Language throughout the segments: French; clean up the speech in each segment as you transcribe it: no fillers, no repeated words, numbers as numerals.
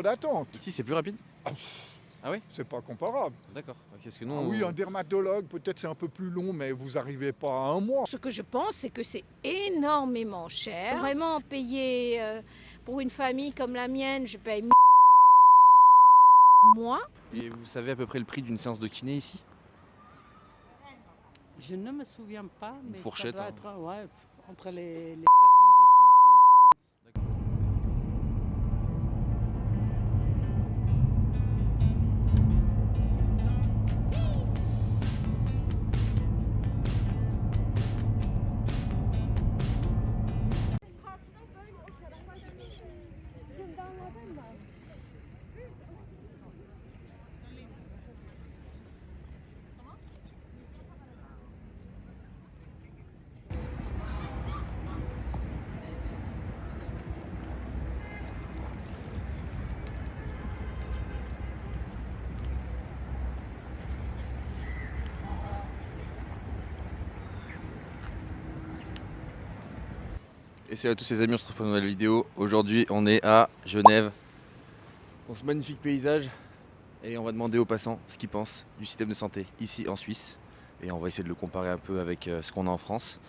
d'attente. Ici, c'est plus rapide? Ah oui? C'est pas comparable. D'accord. Parce que nous, Ah oui, un dermatologue, peut-être c'est un peu plus long, mais vous n'arrivez pas à un mois. Ce que je pense, c'est que c'est énormément cher. Vraiment, payer pour une famille comme la mienne, je paye moi. Et vous savez à peu près le prix d'une séance de kiné ici? Je ne me souviens pas, mais fourchette, ça doit hein. être entre les 70 et 100 francs, je pense. Et salut à tous les amis, on se retrouve pour une nouvelle vidéo. Aujourd'hui, on est à Genève, dans ce magnifique paysage. Et on va demander aux passants ce qu'ils pensent du système de santé ici en Suisse. Et on va essayer de le comparer un peu avec ce qu'on a en France.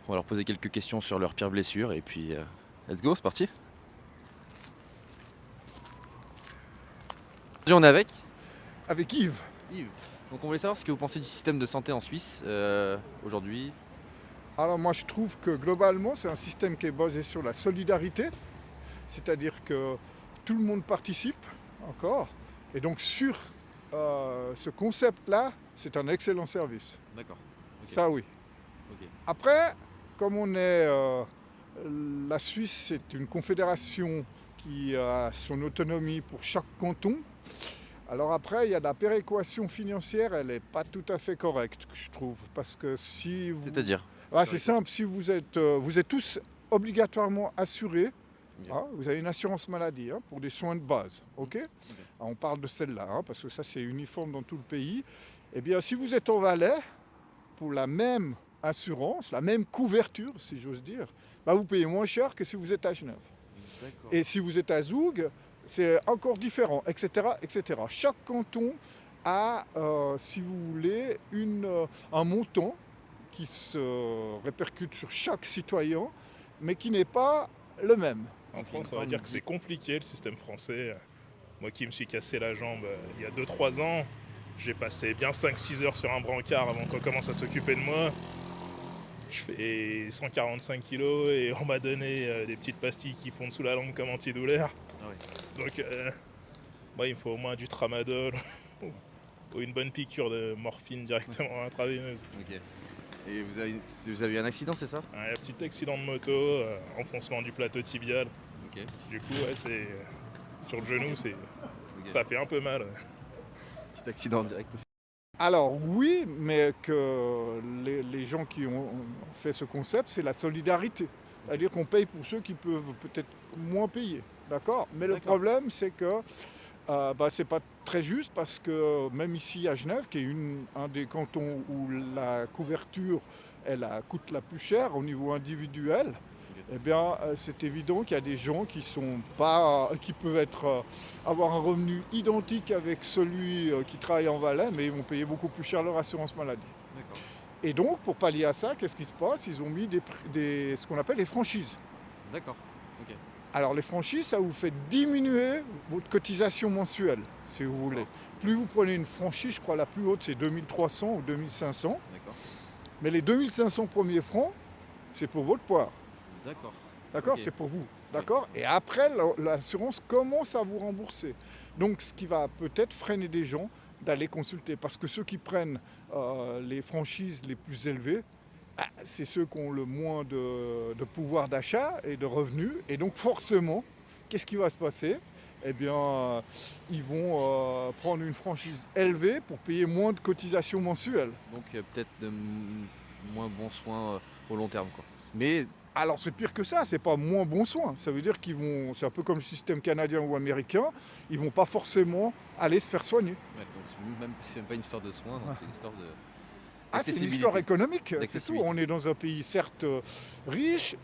On va leur poser quelques questions sur leurs pires blessures. Et puis, let's go, c'est parti. Aujourd'hui, on est Avec Yves. Yves. Donc on voulait savoir ce que vous pensez du système de santé en Suisse aujourd'hui. Alors moi je trouve que globalement c'est un système qui est basé sur la solidarité, c'est-à-dire que tout le monde participe encore, et donc sur ce concept-là, c'est un excellent service. D'accord. Ok. Ça oui. Ok. Après, comme on est, la Suisse c'est une confédération qui a son autonomie pour chaque canton. Alors après, il y a la péréquation financière, elle n'est pas tout à fait correcte, je trouve, parce que si vous... C'est-à-dire? C'est simple, si vous êtes tous obligatoirement assurés, Ok. hein, vous avez une assurance maladie pour des soins de base, ok? Alors, on parle de celle-là, parce que ça c'est uniforme dans tout le pays. Eh bien, si vous êtes en Valais, pour la même assurance, la même couverture, si j'ose dire, vous payez moins cher que si vous êtes à Genève. D'accord. Et si vous êtes à Zoug, c'est encore différent, etc., etc. Chaque canton a, si vous voulez, un montant qui se répercute sur chaque citoyen, mais qui n'est pas le même. En France, on va dire que c'est compliqué le système français. Moi qui me suis cassé la jambe il y a 2-3 ans, j'ai passé bien 5-6 heures sur un brancard avant qu'on commence à s'occuper de moi. Je fais 145 kilos et on m'a donné des petites pastilles qui fondent sous la langue comme antidouleur. Ah ouais. Donc moi, il me faut au moins du tramadol ou une bonne piqûre de morphine directement intraveineuse. Ok. Et vous avez eu un accident, c'est ça? Un petit accident de moto, enfoncement du plateau tibial. Ok. Du coup, c'est sur le genou, Ok. ça fait un peu mal. Petit accident direct aussi. Alors oui, mais que les gens qui ont fait ce concept, c'est la solidarité. C'est-à-dire qu'on paye pour ceux qui peuvent peut-être moins payer, d'accord? Mais le D'accord. problème, c'est que c'est pas très juste parce que même ici à Genève, qui est un des cantons où la couverture coûte la plus cher au niveau individuel, eh bien c'est évident qu'il y a des gens qui peuvent avoir un revenu identique avec celui qui travaille en Valais, mais ils vont payer beaucoup plus cher leur assurance maladie. D'accord. Et donc pour pallier à ça, qu'est-ce qui se passe? Ils ont mis ce qu'on appelle les franchises. D'accord. Ok. Alors les franchises, ça vous fait diminuer votre cotisation mensuelle, si vous voulez. D'accord. Plus vous prenez une franchise, je crois la plus haute c'est 2300 ou 2500. D'accord. Mais les 2500 premiers francs, c'est pour votre poire. D'accord. D'accord? Ok. C'est pour vous. D'accord? Et après, l'assurance commence à vous rembourser. Donc ce qui va peut-être freiner des gens d'aller consulter. Parce que ceux qui prennent les franchises les plus élevées, c'est ceux qui ont le moins de pouvoir d'achat et de revenus. Et donc forcément, qu'est-ce qui va se passer? Eh bien, ils vont prendre une franchise élevée pour payer moins de cotisations mensuelles. Donc peut-être de moins bons soins au long terme, quoi. Mais Alors c'est pire que ça, c'est pas moins bon soin. Ça veut dire c'est un peu comme le système canadien ou américain, ils vont pas forcément aller se faire soigner. ouais, donc c'est même pas une histoire de soins, donc c'est une histoire de. c'est une Accessibilité. histoire économique, c'est tout. D'accessibilité. On est dans un pays certes riche.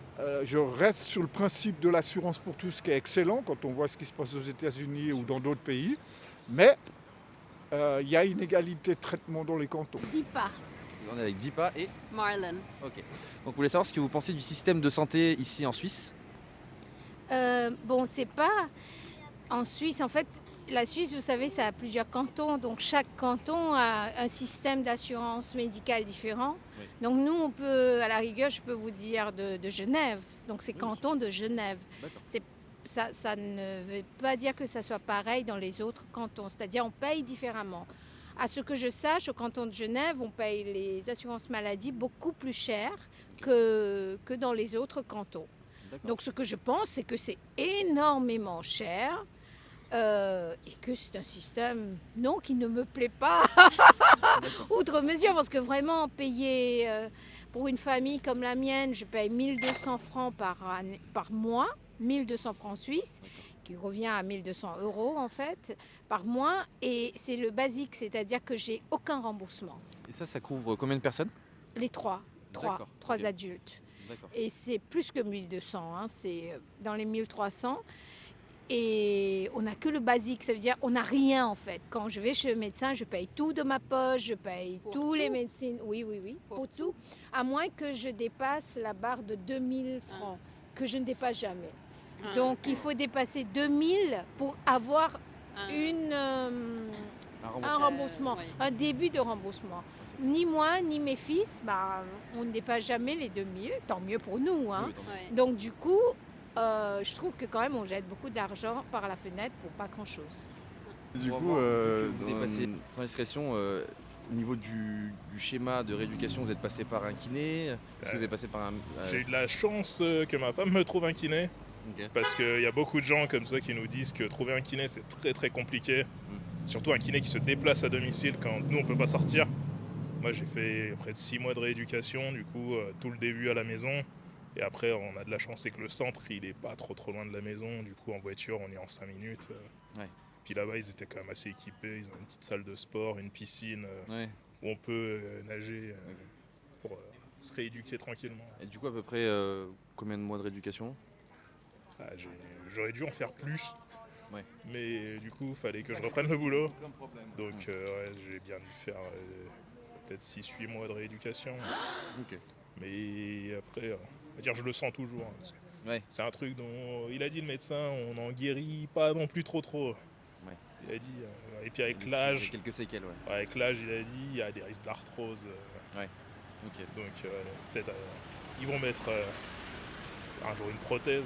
Je reste sur le principe de l'assurance pour tous qui est excellent quand on voit ce qui se passe aux États-Unis ou dans d'autres pays. Mais il y a une égalité de traitement dans les cantons. Dis pas. On est avec Dipa et... Marlon. Ok. Donc vous voulez savoir ce que vous pensez du système de santé ici en Suisse? Bon, c'est pas. En Suisse, en fait, la Suisse, vous savez, ça a plusieurs cantons. Donc, chaque canton a un système d'assurance médicale différent. Oui. Donc, nous, on peut, à la rigueur, je peux vous dire de Genève. Donc, c'est Oui. canton de Genève. D'accord. Ça ne veut pas dire que ça soit pareil dans les autres cantons. C'est-à-dire, on paye différemment. À ce que je sache, au canton de Genève, on paye les assurances maladie beaucoup plus cher que dans les autres cantons. D'accord. Donc, ce que je pense, c'est que c'est énormément cher et que c'est un système, non, qui ne me plaît pas D'accord. outre mesure, parce que vraiment, payer pour une famille comme la mienne, je paye 1200 francs par mois, 1200 francs suisses, qui revient à 1200 € en fait, par mois, et c'est le basique, c'est-à-dire que j'ai aucun remboursement. Et ça couvre combien de personnes? Les trois D'accord, ok. adultes. D'accord. Et c'est plus que 1200, hein, c'est dans les 1300. Et on n'a que le basique, ça veut dire on n'a rien en fait. Quand je vais chez le médecin, je paye tout de ma poche, je paye Pour tous les tout? médecines. Oui, oui, oui, Pour pour tout. À moins que je dépasse la barre de 2000 francs, que je ne dépasse jamais. Ah, Donc il faut dépasser 2000 pour avoir ah, un remboursement, oui. un début de remboursement. Ni moi, ni mes fils, on ne dépasse jamais les 2000, tant mieux pour nous. Hein. Oui, tant mieux. Ouais. Donc du coup, je trouve que quand même on jette beaucoup d'argent par la fenêtre pour pas grand-chose. Du coup, vous dépassez sans discrétion, au niveau du schéma de rééducation, vous êtes passé par un kiné? Est-ce que vous êtes passé par un... J'ai eu de la chance que ma femme me trouve un kiné. Ok. Parce qu'il y a beaucoup de gens comme ça qui nous disent que trouver un kiné c'est très très compliqué. Surtout un kiné qui se déplace à domicile quand nous on peut pas sortir. Moi j'ai fait près de 6 mois de rééducation, du coup tout le début à la maison. Et après on a de la chance, c'est que le centre il est pas trop loin de la maison. Du coup en voiture on est en 5 minutes. Ouais. Puis là-bas ils étaient quand même assez équipés, ils ont une petite salle de sport, une piscine Ouais. où on peut nager Ok. pour se rééduquer tranquillement. Et du coup, à peu près combien de mois de rééducation? J'aurais dû en faire plus. Ouais. Mais du coup, il fallait que je reprenne le boulot. Donc ouais, j'ai bien dû faire peut-être 6-8 mois de rééducation. Ok. Mais après, on va dire je le sens toujours. Hein, parce que Ouais. c'est un truc dont il a dit le médecin, on n'en guérit pas non plus trop. Ouais. Il a dit, et puis avec Il y a l'âge, quelques séquelles, ouais. avec l'âge, il a dit, il y a des risques d'arthrose. Ok. Donc peut-être ils vont mettre un jour une prothèse.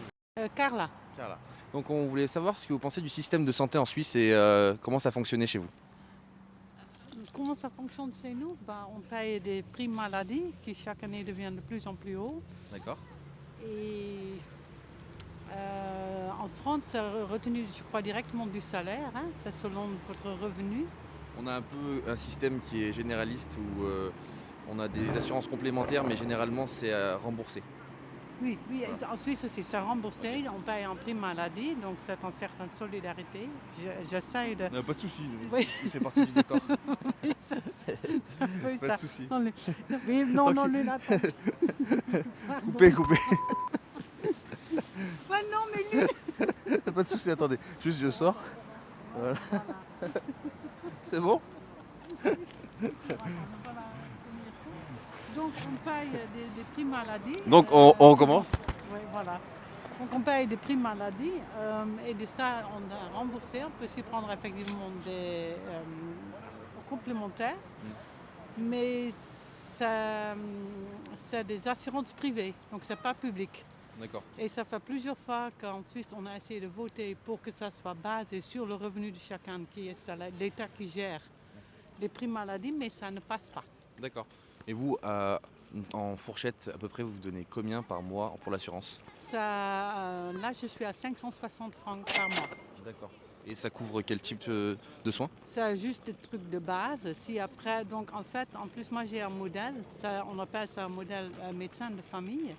Carla. Carla. Donc on voulait savoir ce que vous pensez du système de santé en Suisse et comment ça fonctionnait chez vous. Comment ça fonctionne chez nous? On paye des primes maladie qui chaque année deviennent de plus en plus hauts. D'accord. Et en France, c'est retenu, je crois, directement du salaire. Hein, c'est selon votre revenu. On a un peu un système qui est généraliste où on a des assurances complémentaires, mais généralement c'est remboursé. Oui, en Suisse aussi, c'est remboursé. On paye en prime maladie, donc c'est une certaine solidarité. J'essaie de... Pas de souci, Oui. il fait partie du décor. Oui, c'est un peu Pas ça. de souci. Oui, non, lui, attends. Pardon. Coupez. Ah non, mais lui... Pas de souci, attendez. Juste je sors. Voilà. C'est bon? Donc on paye des primes maladie. Donc on recommence. Oui, voilà. Donc on paye des primes maladie et de ça on a remboursé. On peut s'y prendre effectivement des complémentaires, mais c'est des assurances privées, donc c'est pas public. D'accord. Et ça fait plusieurs fois qu'en Suisse on a essayé de voter pour que ça soit basé sur le revenu de chacun, qui est l'État qui gère les primes maladie, mais ça ne passe pas. D'accord. Et vous, en fourchette, à peu près, vous donnez combien par mois pour l'assurance? Là, je suis à 560 francs par mois. D'accord. Et ça couvre quel type de soins? C'est juste des trucs de base. Si après, donc en fait, en plus, moi j'ai un modèle. On appelle ça un modèle médecin de famille.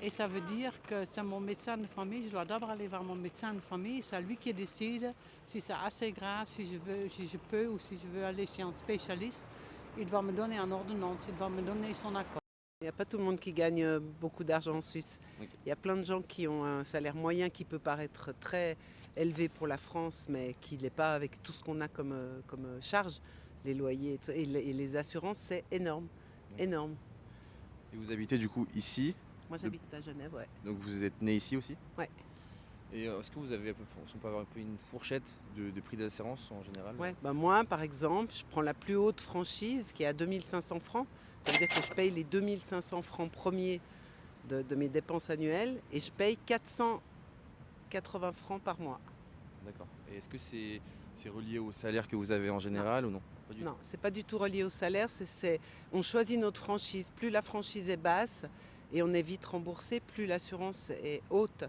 Et ça veut dire que c'est mon médecin de famille. Je dois d'abord aller voir mon médecin de famille. C'est lui qui décide si c'est assez grave, si je peux ou si je veux aller chez un spécialiste. il va me donner une ordonnance, il va me donner son accord. Il n'y a pas tout le monde qui gagne beaucoup d'argent en Suisse. Ok. Il y a plein de gens qui ont un salaire moyen qui peut paraître très élevé pour la France, mais qui ne l'est pas avec tout ce qu'on a comme charge, les loyers et les assurances, c'est énorme, Ouais. énorme. Et vous habitez du coup ici, Moi j'habite à Genève, ouais. donc vous êtes né ici aussi? Ouais. Et est-ce que vous avez on peut avoir un peu une fourchette de prix d'assurance en général? Ouais, bah moi, par exemple, je prends la plus haute franchise qui est à 2500 francs. Ça veut dire que je paye les 2500 francs premiers de mes dépenses annuelles et je paye 480 francs par mois. D'accord. Et est-ce que c'est relié au salaire que vous avez en général ou non? Pas du Non, c'est pas du tout relié au salaire. On choisit notre franchise. Plus la franchise est basse et on est vite remboursé, plus l'assurance est haute.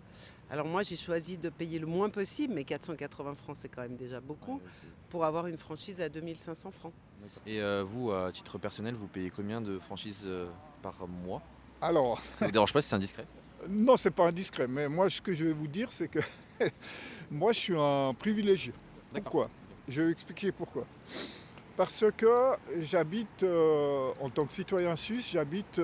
Alors moi, j'ai choisi de payer le moins possible, mais 480 francs, c'est quand même déjà tout? beaucoup, Ouais, ok. pour avoir une franchise à 2500 francs. D'accord. Et vous, à titre personnel, vous payez combien de franchises par mois? Alors, Ça vous dérange pas si c'est indiscret? non, c'est pas indiscret, mais moi, ce que je vais vous dire, c'est que moi, je suis un privilégié. D'accord. Pourquoi? Je vais expliquer pourquoi. Parce que j'habite, en tant que citoyen suisse, j'habite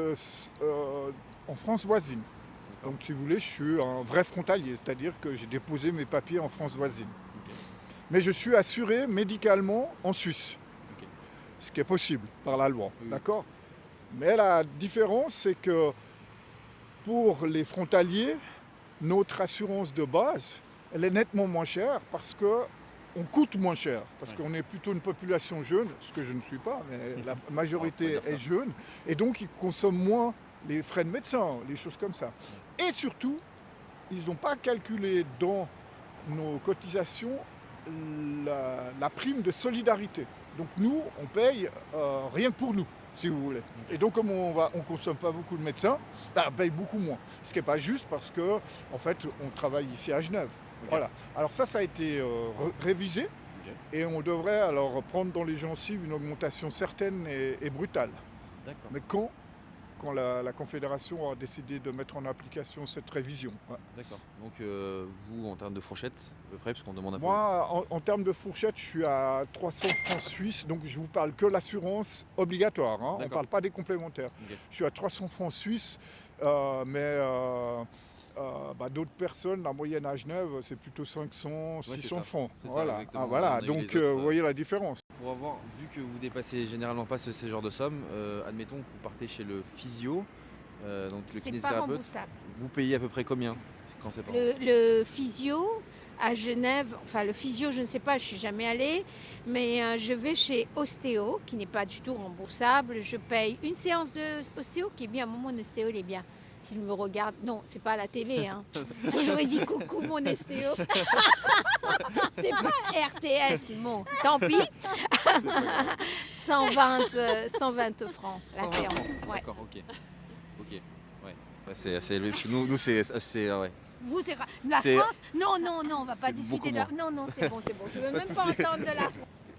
en France voisine. D'accord. Donc, si vous voulez, je suis un vrai frontalier, c'est-à-dire que j'ai déposé mes papiers en France voisine. Ok. Mais je suis assuré médicalement en Suisse, Ok. ce qui est possible par la loi, Oui. d'accord? Mais la différence, c'est que pour les frontaliers, notre assurance de base, elle est nettement moins chère parce que on coûte moins cher, parce Ouais. qu'on est plutôt une population jeune, ce que je ne suis pas, mais la On majorité peut dire ça. est jeune, et donc ils consomment moins les frais de médecin, les choses comme ça. Et surtout, ils n'ont pas calculé dans nos cotisations la prime de solidarité. Donc nous, on paye rien que pour nous, si vous voulez. Et donc comme on ne consomme pas beaucoup de médecins, on paye beaucoup moins. Ce qui n'est pas juste parce que, en fait, on travaille ici à Genève. Ok. Voilà. Alors ça a été révisé Ok. et on devrait alors prendre dans les gencives une augmentation certaine et brutale. D'accord. Mais quand la Confédération a décidé de mettre en application cette révision. Ouais. D'accord. Donc vous, en termes de fourchette, à peu près, parce qu'on demande un peu. Moi, en termes de fourchette, je suis à 300 francs suisses, donc je vous parle que l'assurance obligatoire, hein. On ne D'accord. parle pas des complémentaires. Ok. Je suis à 300 francs suisses, mais d'autres personnes, la moyenne à Genève, c'est plutôt 500, c'est 600 ça. francs. C'est ça, Voilà. exactement. Ah, voilà. On a eu Donc les autres, vous voyez la différence. Pour avoir vu que vous dépassez généralement pas ce genre de somme, admettons que vous partez chez le physio, donc le C'est pas kinésithérapeute, remboursable. vous payez à peu près combien quand c'est pas Le physio à Genève, enfin le physio, je ne sais pas, je suis jamais allée, mais je vais chez ostéo, qui n'est pas du tout remboursable. Je paye une séance de ostéo qui est bien. Mon ostéo, il est bien. S'il me regarde, non, c'est pas à la télé, hein. Sinon, j'aurais dit coucou mon ostéo. C'est pas RTS, bon, tant pis. 120 francs la 120 séance. francs. Ouais. D'accord, ok. Ok, ouais. Ouais, c'est assez élevé. Parce que nous c'est ouais. Vous, c'est quoi La C'est- France? Non, on va pas c'est discuter de beaucoup la... Non, c'est bon. Je veux Pas de même pas souci. entendre de la France.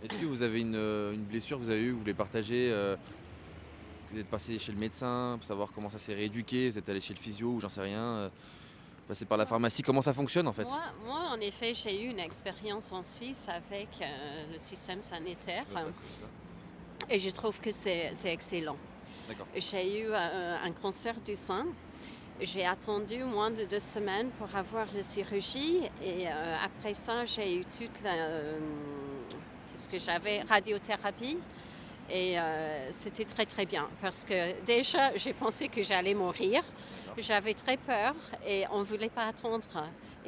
Est-ce que vous avez une blessure que vous avez eue, vous voulez partager, que vous êtes passé chez le médecin pour savoir comment ça s'est rééduqué, vous êtes allé chez le physio ou j'en sais rien, passé par la pharmacie, comment ça fonctionne en fait? Moi, en effet, j'ai eu une expérience en Suisse avec le système sanitaire Ouais, c'est ça. et je trouve que c'est excellent. D'accord. J'ai eu un cancer du sein. J'ai attendu moins de 2 semaines pour avoir la chirurgie et après ça, j'ai eu toute ce que j'avais, radiothérapie. Et c'était très très bien parce que déjà, j'ai pensé que j'allais mourir. D'accord. J'avais très peur et on ne voulait pas attendre.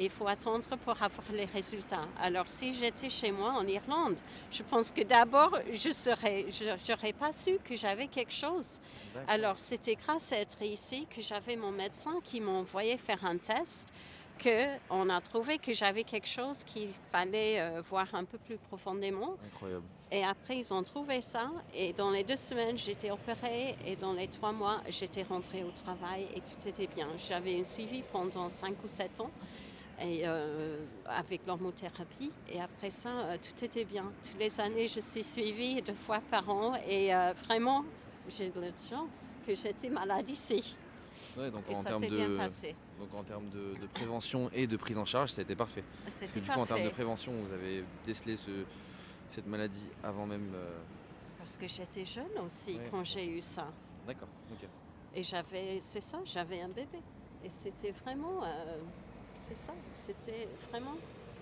Il faut attendre pour avoir les résultats. Alors si j'étais chez moi en Irlande, je pense que d'abord, je n'aurais pas su que j'avais quelque chose. D'accord. Alors c'était grâce à être ici que j'avais mon médecin qui m'a envoyé faire un test, qu'on a trouvé que j'avais quelque chose qu'il fallait voir un peu plus profondément. Incroyable. Et après, ils ont trouvé ça. Et dans les 2 semaines, j'étais opérée. Et dans les 3 mois, j'étais rentrée au travail et tout était bien. J'avais un suivi pendant 5 ou 7 ans et, avec l'hormothérapie. Et après ça, tout était bien. Toutes les années, je suis suivie 2 fois par an. Et vraiment, j'ai de la chance que j'étais malade ici. Ouais, donc Et en ça termes s'est bien passé. donc en termes de prévention et de prise en charge, ça a été parfait. Parce que C'était du coup, en termes de parfait. prévention, vous avez décelé cette maladie avant même. parce que j'étais jeune aussi Ouais, quand je j'ai eu ça. D'accord, ok. Et j'avais un bébé. Et c'était vraiment, c'était vraiment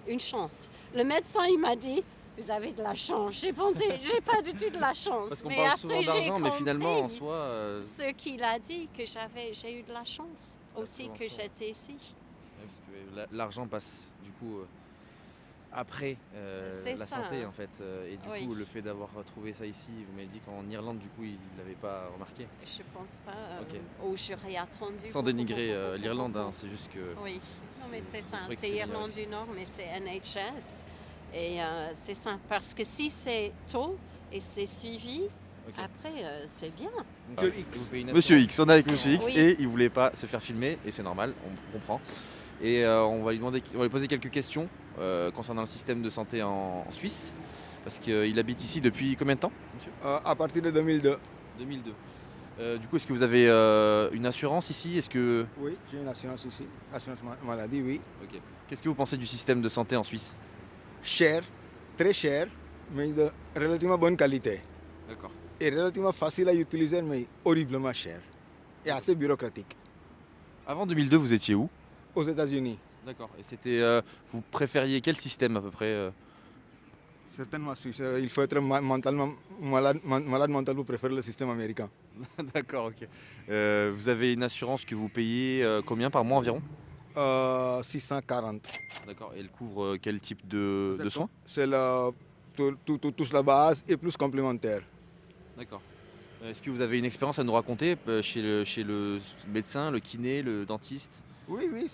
une chance. Le médecin, il m'a dit, vous avez de la chance. J'ai pensé, j'ai pas du tout de la chance. Parce qu'on mais parle après, souvent j'ai d'argent, mais compris finalement, en soi, ce qu'il a dit, que j'ai eu de la chance aussi souvent que ça, ouais. j'étais ici. ouais, parce que l'argent passe du coup après C'est la ça, santé hein. en fait. Et du Oui. coup, le fait d'avoir trouvé ça ici, vous m'avez dit qu'en Irlande, du coup, il l'avait pas remarqué. Je pense pas. Ok. J'aurais attendu. Sans beaucoup, dénigrer beaucoup, beaucoup, l'Irlande, hein, beaucoup. c'est juste que Oui, non mais c'est ça, trop c'est extérieur Irlande ici. du Nord, mais c'est NHS. Et c'est ça, parce que si c'est tôt et c'est suivi, Ok. après c'est bien. Donc, vous payez une Monsieur X, on est avec Monsieur X Oui. et il voulait pas se faire filmer et c'est normal, on comprend. Et on va lui poser quelques questions concernant le système de santé en Suisse, parce qu'il habite ici depuis combien de temps, monsieur? À partir de 2002. 2002. Du coup, est-ce que vous avez une assurance ici? Est-ce que... Oui, j'ai une assurance ici. Assurance maladie, oui. Ok. Qu'est-ce que vous pensez du système de santé en Suisse? Cher, très cher, mais de relativement bonne qualité. D'accord. Et relativement facile à utiliser, mais horriblement cher. Et assez bureaucratique. Avant 2002, vous étiez où? Aux États-Unis, D'accord. Et c'était, vous préfériez quel système à peu près certainement suisse. Il faut être mentalement malade mental pour préférer le système américain. D'accord, ok. Vous avez une assurance que vous payez combien par mois environ? 640. D'accord. Et elle couvre quel type de soins? C'est toute la base et plus complémentaire. D'accord. Est-ce que vous avez une expérience à nous raconter chez le médecin, le kiné, le dentiste? Oui, oui,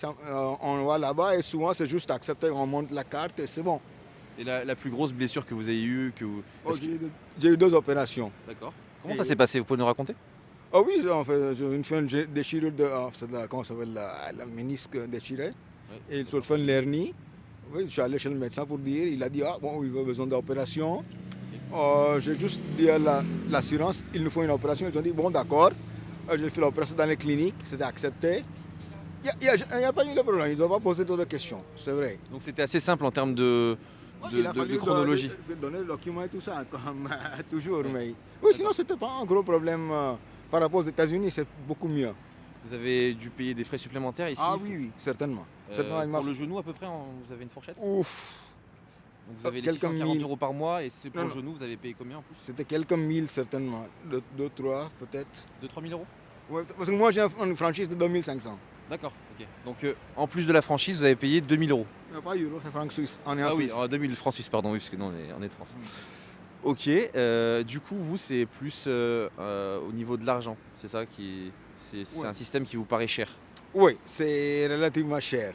on va là-bas et souvent c'est juste accepter, on monte la carte et c'est bon. Et la plus grosse blessure que vous avez eue est-ce que- J'ai eu 2 opérations. D'accord. Comment Et- ça s'est passé? Vous pouvez nous raconter? Ah oui, en fait, j'ai fait une déchirure comment ça s'appelle, la ménisque déchirée. Et ils ont fait une hernie. Oui, je suis allé chez le médecin pour dire, il a dit, ah bon, il a besoin d'opération. J'ai juste dit à l'assurance, il nous faut une opération. Ils ont dit, bon, d'accord. J'ai fait l'opération dans les cliniques, c'était accepté. Il n'y a pas eu de problème, ils n'ont pas posé d'autres questions, c'est vrai. Donc c'était assez simple en termes de Il a fallu chronologie. donner le document et tout ça, comme toujours. Mais... Oui, sinon, c'était pas un gros problème. Par rapport aux États-Unis, c'est beaucoup mieux. Vous avez dû payer des frais supplémentaires ici? Ah oui, oui, certainement. Certainement, il m'a pour le genou à peu près, vous avez une fourchette? Ouf, Donc vous avez les quelques 640 mille. euros par mois et c'est pour Non, le non. genou, vous avez payé combien en plus? c'était quelques mille, certainement. 2, 3, peut-être. 2-3 000 euros? Ouais, parce que moi, j'ai une franchise de 2500. D'accord, ok. Donc en plus de la franchise, vous avez payé 2000 euros. Pas euro, c'est franc suisse. On est en Ah oui, Suisse. 2000 francs suisses, pardon, oui, parce que nous on est de France. Ok, du coup, vous, c'est plus au niveau de l'argent, c'est ça c'est Ouais. un système qui vous paraît cher. Oui, c'est relativement cher.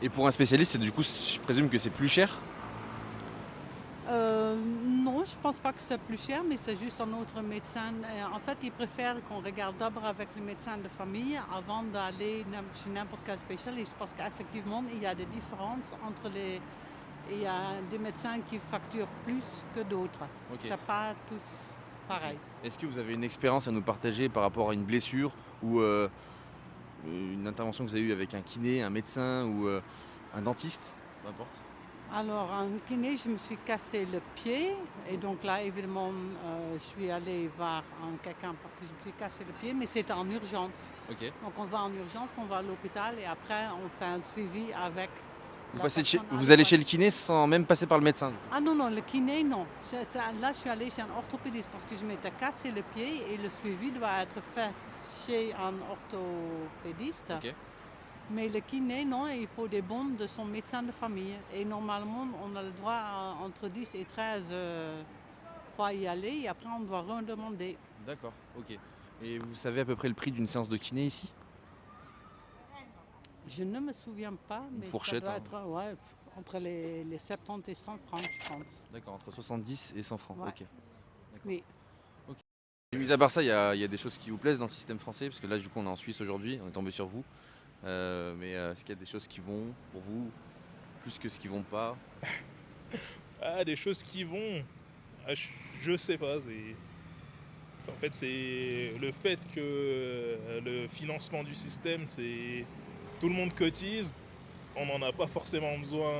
Et pour un spécialiste, du coup, je présume que c'est plus cher? Non, je ne pense pas que c'est plus cher, mais c'est juste un autre médecin. En fait, ils préfèrent qu'on regarde d'abord avec le médecin de famille avant d'aller chez n'importe quel spécialiste, parce qu'effectivement, il y a des différences entre les... Il y a des médecins qui facturent plus que d'autres. Ok. Ce n'est pas tous pareil. Est-ce que vous avez une expérience à nous partager par rapport à une blessure ou une intervention que vous avez eue avec un kiné, un médecin ou un dentiste? Peu importe. Alors, en kiné, je me suis cassé le pied. Et donc là, évidemment, je suis allée voir quelqu'un parce que je me suis cassé le pied, mais c'était en urgence. Ok. Donc on va en urgence, on va à l'hôpital et après on fait un suivi avec Vous, la passez personne vous allez chez le adéquate. kiné sans même passer par le médecin? Ah non, non, le kiné, non. Là, je suis allée chez un orthopédiste parce que je m'étais cassé le pied et le suivi doit être fait chez un orthopédiste. Ok. Mais le kiné, non, il faut des bons de son médecin de famille. Et normalement, on a le droit à entre 10 et 13 fois y aller et après on doit redemander. D'accord, ok. Et vous savez à peu près le prix d'une séance de kiné ici? Je ne me souviens pas, mais fourchette, ça doit hein. être entre les 70 et 100 francs, je pense. D'accord, entre 70 et 100 francs. Ouais. Ok. Oui. Et mis à part ça, il y a des choses qui vous plaisent dans le système français, parce que là, du coup, on est en Suisse aujourd'hui, on est tombé sur vous. Mais est-ce qu'il y a des choses qui vont pour vous plus que ce qui vont pas? Ah, des choses qui vont. Ah, je sais pas. En fait, c'est le fait que le financement du système, c'est tout le monde cotise. On n'en a pas forcément besoin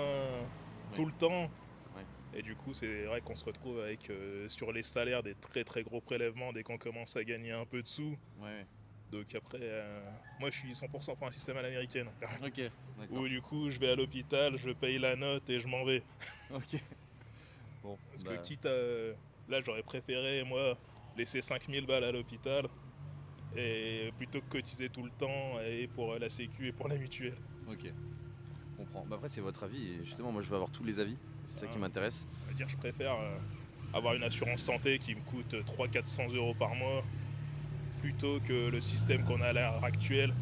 tout le temps. Ouais. Et du coup, c'est vrai qu'on se retrouve avec sur les salaires des très très gros prélèvements dès qu'on commence à gagner un peu de sous. Ouais. Donc après, moi je suis 100% pour un système à l'américaine. Ok, d'accord. Où du coup, je vais à l'hôpital, je paye la note et je m'en vais. Ok. Bon, Parce bah, que quitte à... Là, j'aurais préféré, moi, laisser 5000 balles à l'hôpital et plutôt que cotiser tout le temps et pour la sécu et pour la mutuelle. ok, je comprends. Bah après, c'est votre avis et justement, moi je veux avoir tous les avis. C'est ça qui Ah. m'intéresse. On va dire, je préfère avoir une assurance santé qui me coûte 300-400 euros par mois plutôt que le système qu'on a à l'heure actuelle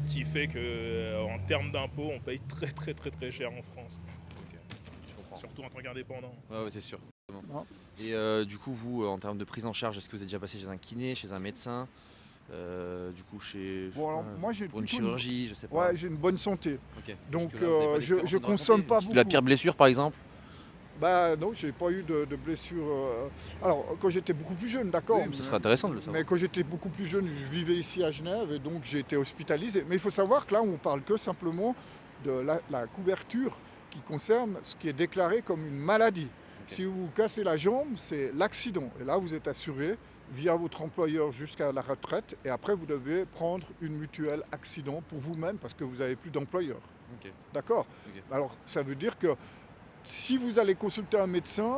qui fait que en termes d'impôts, on paye très très très très cher en France. Ok, je comprends. Surtout en tant qu'indépendant. Ouais, c'est sûr. Non. Et du coup, vous, en termes de prise en charge, est-ce que vous êtes déjà passé chez un kiné, chez un médecin, du coup chez Bon, alors, moi, j'ai pour une plutôt chirurgie, je sais pas. Ouais, j'ai une bonne santé. Ok. Donc, Jusque-là, vous avez pas d'expérience je à nous consomme raconter pas De beaucoup. la pire blessure, par exemple. Bah non, j'ai pas eu de blessure. Alors, quand j'étais beaucoup plus jeune, d'accord. Oui, ce serait intéressant de le savoir. Mais quand j'étais beaucoup plus jeune, je vivais ici à Genève et donc j'ai été hospitalisé. Mais il faut savoir que là, on parle que simplement de la couverture qui concerne ce qui est déclaré comme une maladie. Ok. Si vous vous cassez la jambe, c'est l'accident. Et là, vous êtes assuré via votre employeur jusqu'à la retraite. Et après, vous devez prendre une mutuelle accident pour vous-même parce que vous n'avez plus d'employeur. Ok. D'accord. Ok. Alors, ça veut dire que si vous allez consulter un médecin,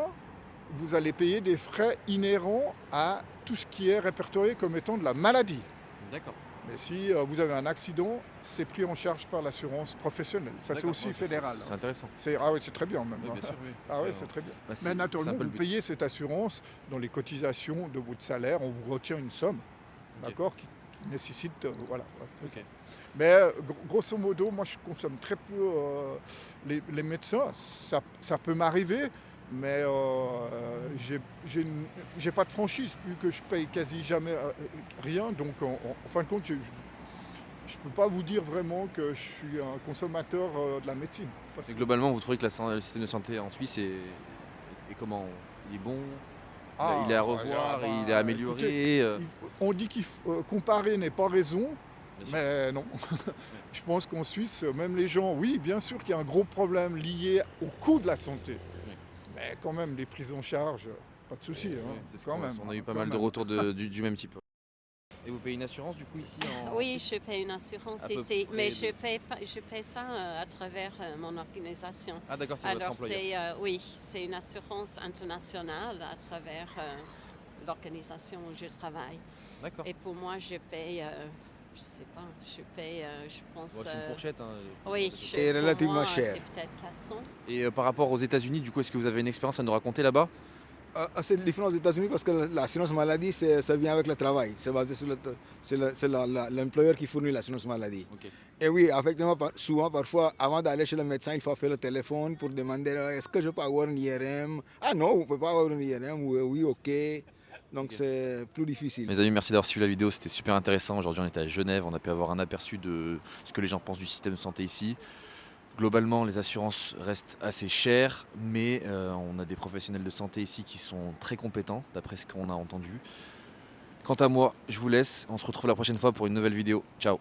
vous allez payer des frais inhérents à tout ce qui est répertorié comme étant de la maladie. D'accord. Mais si vous avez un accident, c'est pris en charge par l'assurance professionnelle. Ça, c'est D'accord, aussi ouais, fédéral. C'est intéressant. Ah oui, c'est très bien même. Oui, bien sûr, oui. Ah oui, Ouais, c'est très bien. bah, Mais c'est naturellement, un peu vous le but. payez cette assurance dans les cotisations de votre salaire. On vous retient une somme, Ok. d'accord, qui nécessite... voilà, c'est ça. Ok. Mais grosso modo, moi, je consomme très peu les médecins. Ça peut m'arriver, mais j'ai pas de franchise, vu que je paye quasi jamais rien. Donc, en fin de compte, je ne peux pas vous dire vraiment que je suis un consommateur de la médecine. Parce Et que- globalement, vous trouvez que le système de santé en Suisse est comment? Il est bon? Il est à revoir? bah, Il est amélioré? On dit comparer n'est pas raison, Bien sûr. mais non. Je pense qu'en Suisse, même les gens, oui, bien sûr qu'il y a un gros problème lié au coût de la santé. Oui. Mais quand même, les prises en charge, pas de souci. Oui, hein, c'est ce quand qu'on- même, on a eu pas quand mal de même. retours du même type. Et vous payez une assurance du coup ici Oui, je paie une assurance À peu ici, près mais de- je paie ça à travers mon organisation. Ah d'accord, c'est votre Alors employeur. oui, c'est une assurance internationale à travers l'organisation où je travaille. D'accord. Et pour moi, je paye, je sais pas, je paye, je pense. Bon, c'est une fourchette. Hein, Oui, Et pour relativement moi, cher. c'est peut-être 400. Et par rapport aux États-Unis, du coup, est-ce que vous avez une expérience à nous raconter là-bas? C'est différent aux États-Unis parce que l'assurance maladie, ça vient avec le travail. C'est basé sur l'employeur qui fournit l'assurance maladie. Ok. Et oui, effectivement, souvent, parfois, avant d'aller chez le médecin, il faut faire le téléphone pour demander est-ce que je peux avoir une IRM? Ah non, vous ne pouvez pas avoir une IRM. Oui, ok. Donc Ok. c'est plus difficile. Mes amis, merci d'avoir suivi la vidéo, c'était super intéressant. Aujourd'hui, on était à Genève, on a pu avoir un aperçu de ce que les gens pensent du système de santé ici. Globalement, les assurances restent assez chères, mais on a des professionnels de santé ici qui sont très compétents, d'après ce qu'on a entendu. Quant à moi, je vous laisse. On se retrouve la prochaine fois pour une nouvelle vidéo. Ciao!